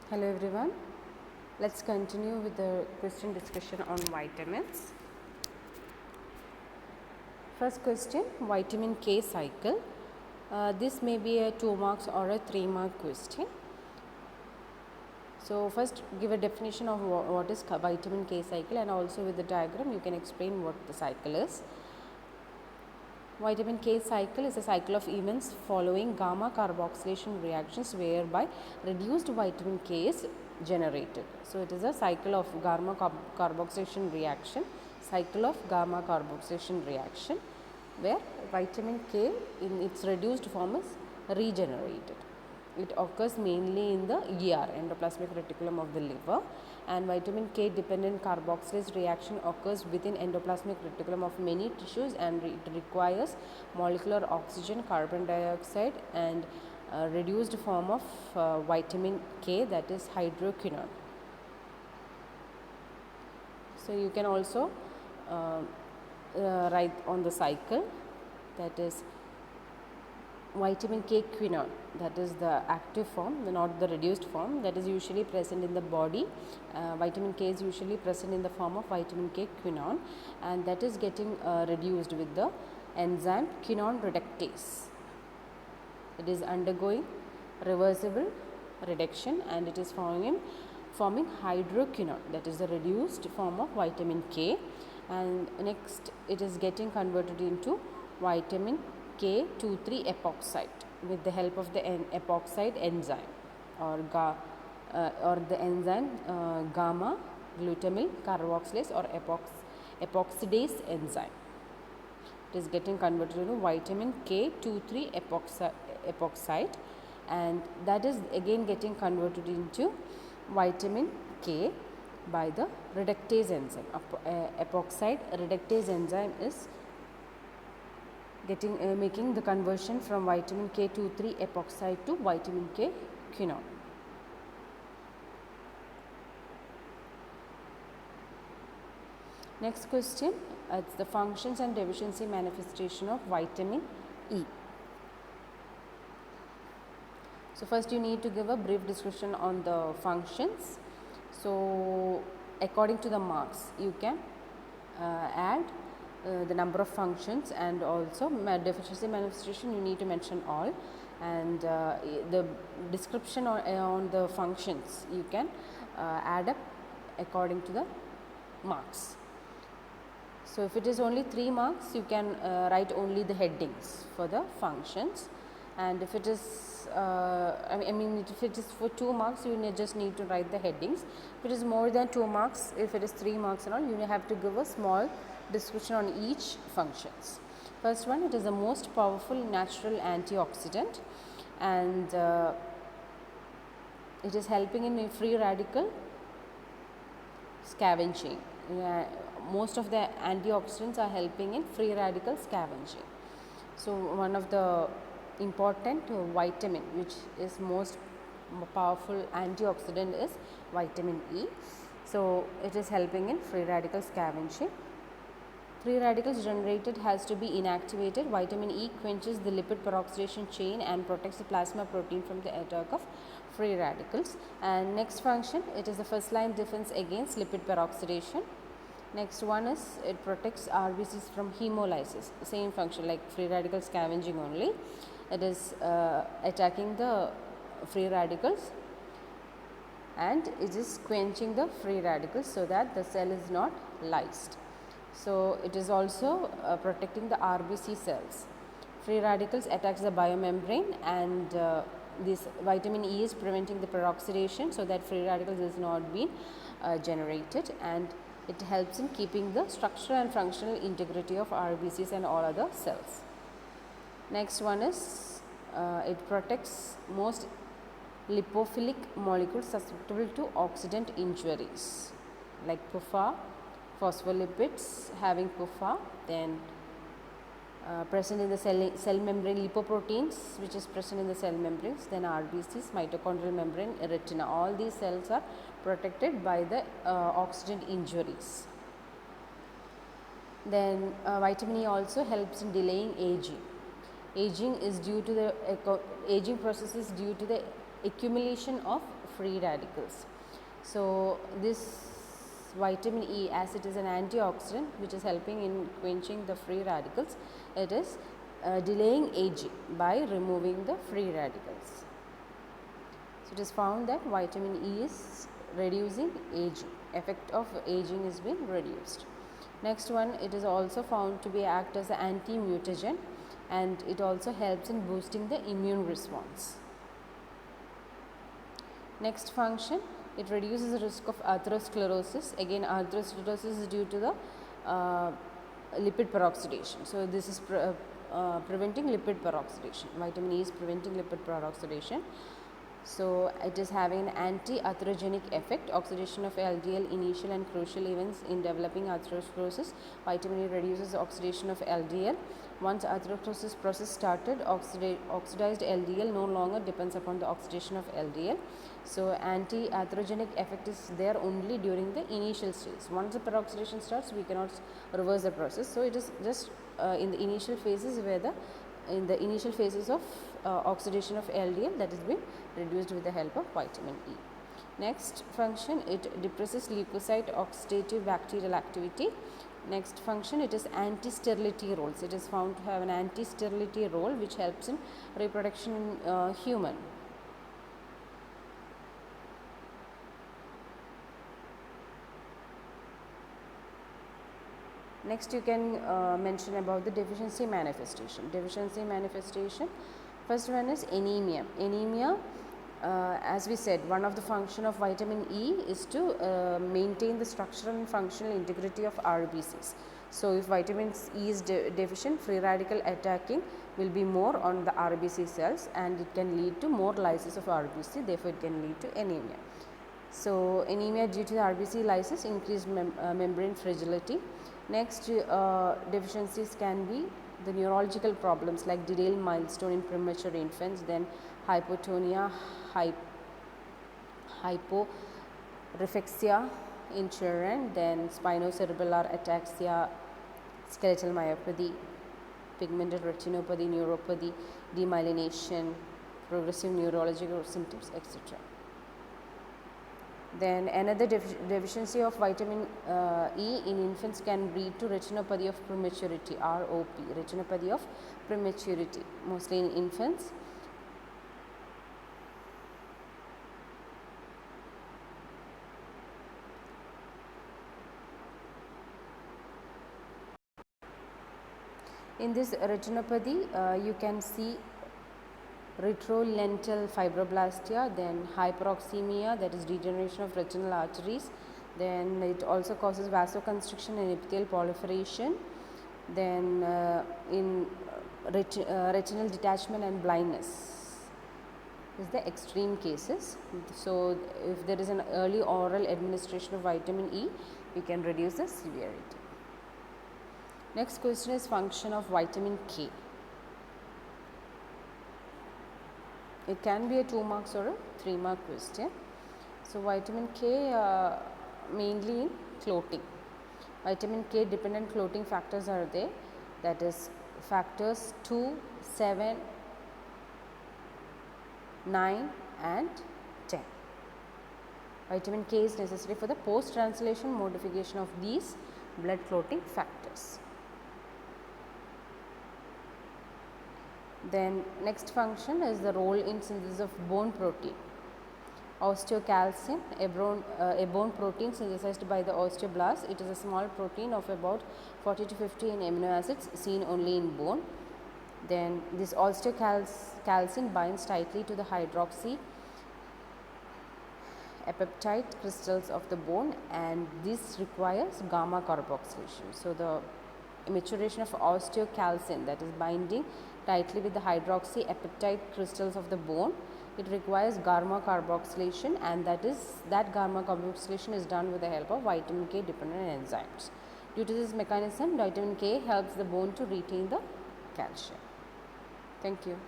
Hello everyone, let's continue with the question discussion on vitamins. First question, vitamin K cycle. This may be a 2 marks or a 3 mark question. So first give a definition of what is vitamin K cycle, and also with the diagram you can explain what the cycle is. Vitamin K cycle is a cycle of events following gamma carboxylation reactions whereby reduced vitamin K is generated. So it is a cycle of gamma carboxylation reaction, where vitamin K in its reduced form is regenerated. It occurs mainly in the ER, endoplasmic reticulum of the liver, and vitamin K dependent carboxylase reaction occurs within endoplasmic reticulum of many tissues, and it requires molecular oxygen, carbon dioxide, and reduced form of vitamin K, that is hydroquinone. So you can also write on the cycle, that is vitamin K quinone, that is the active form, not the reduced form, that is usually present in the body. Vitamin K is usually present in the form of vitamin K quinone, and that is getting reduced with the enzyme quinone reductase. It is undergoing reversible reduction and it is forming hydroquinone, that is the reduced form of vitamin K, and next it is getting converted into vitamin K2,3 epoxide with the help of the epoxide enzyme or the enzyme gamma glutamyl carboxylase or epoxidase enzyme. It is getting converted into vitamin K2,3 epoxide, and that is again getting converted into vitamin K by the reductase enzyme. Epoxide reductase enzyme is making the conversion from vitamin K2,3 epoxide to vitamin K quinone. Next question, it's the functions and deficiency manifestation of vitamin E. So first you need to give a brief description on the functions. So according to the marks you can add the number of functions, and also deficiency manifestation you need to mention all, and the description on the functions you can add up according to the marks. So if it is only 3 marks you can write only the headings for the functions, and if it is if it is for 2 marks you just need to write the headings. If it is more than 2 marks, if it is 3 marks and all, you have to give a small description on each functions. First one, it is the most powerful natural antioxidant, and it is helping in free radical scavenging. Most of the antioxidants are helping in free radical scavenging. So one of the important vitamin which is most powerful antioxidant is vitamin E. So it is helping in free radical scavenging. Free radicals generated has to be inactivated. Vitamin E quenches the lipid peroxidation chain and protects the plasma protein from the attack of free radicals. And next function, it is the first line defense against lipid peroxidation. Next one is it protects RBCs from hemolysis. Same function like free radical scavenging only. It is attacking the free radicals, and it is quenching the free radicals so that the cell is not lysed. So it is also protecting the RBC cells. Free radicals attacks the biomembrane, and this vitamin E is preventing the peroxidation so that free radicals is not being generated, and it helps in keeping the structural and functional integrity of RBCs and all other cells. Next one is it protects most lipophilic molecules susceptible to oxidant injuries like PUFA, phospholipids having PUFA, then present in the cell membrane, lipoproteins which is present in the cell membranes, then RBCs, mitochondrial membrane, retina. All these cells are protected by the oxidant injuries. Then vitamin E also helps in delaying aging. Aging is due to the aging process is due to the accumulation of free radicals. So this vitamin E, as it is an antioxidant which is helping in quenching the free radicals, it is delaying aging by removing the free radicals. So it is found that vitamin E is reducing aging, effect of aging is being reduced. Next one, it is also found to be act as an anti-mutagen, and it also helps in boosting the immune response. Next function, it reduces the risk of atherosclerosis. Again, atherosclerosis is due to the lipid peroxidation. So this is preventing lipid peroxidation. Vitamin E is preventing lipid peroxidation. So it is having an anti-atherogenic effect. Oxidation of LDL, initial and crucial events in developing atherosclerosis. Vitamin E reduces the oxidation of LDL. Once atherosclerosis process started, oxidized LDL no longer depends upon the oxidation of LDL. So anti-atherogenic effect is there only during the initial stage. Once the peroxidation starts, we cannot reverse the process. So it is just in the initial phases where in the initial phases of oxidation of LDL that is being reduced with the help of vitamin E. Next function, it depresses leukocyte oxidative bacterial activity. Next function, it is anti-sterility roles. It is found to have an anti-sterility role which helps in reproduction in human. Next, you can mention about the deficiency manifestation. Deficiency manifestation, first one is anemia. Anemia, as we said, one of the function of vitamin E is to maintain the structural and functional integrity of RBCs. So if vitamin E is deficient, free radical attacking will be more on the RBC cells, and it can lead to more lysis of RBC, therefore it can lead to anemia. So anemia due to the RBC lysis, increased membrane fragility. Next, deficiencies can be the neurological problems like derailed milestone in premature infants, then hypotonia, hyporeflexia in children, then spinocerebellar ataxia, skeletal myopathy, pigmented retinopathy, neuropathy, demyelination, progressive neurological symptoms, etc. Then another deficiency of vitamin E in infants can lead to retinopathy of prematurity, ROP, retinopathy of prematurity, mostly in infants. In this retinopathy, you can see retrolental fibroblastia, then hyperoxemia, that is degeneration of retinal arteries, then it also causes vasoconstriction and epithelial proliferation, then in retinal detachment and blindness is the extreme cases. So if there is an early oral administration of vitamin E, we can reduce the severity. Next question is function of vitamin K. It can be a 2 marks or a 3 mark question. So vitamin K mainly in clotting. Vitamin K dependent clotting factors are there, that is factors 2, 7, 9 and 10. Vitamin K is necessary for the post translation modification of these blood clotting factors. Then next function is the role in synthesis of bone protein. Osteocalcin, a bone protein synthesized by the osteoblasts. It is a small protein of about 40 to 50 in amino acids, seen only in bone. Then this osteocalcin binds tightly to the hydroxy apoptite crystals of the bone, and this requires gamma carboxylation. So the maturation of osteocalcin, that is binding tightly with the hydroxy apoptite crystals of the bone, it requires gamma carboxylation, and that gamma carboxylation is done with the help of vitamin K dependent enzymes. Due to this mechanism, vitamin K helps the bone to retain the calcium. Thank you.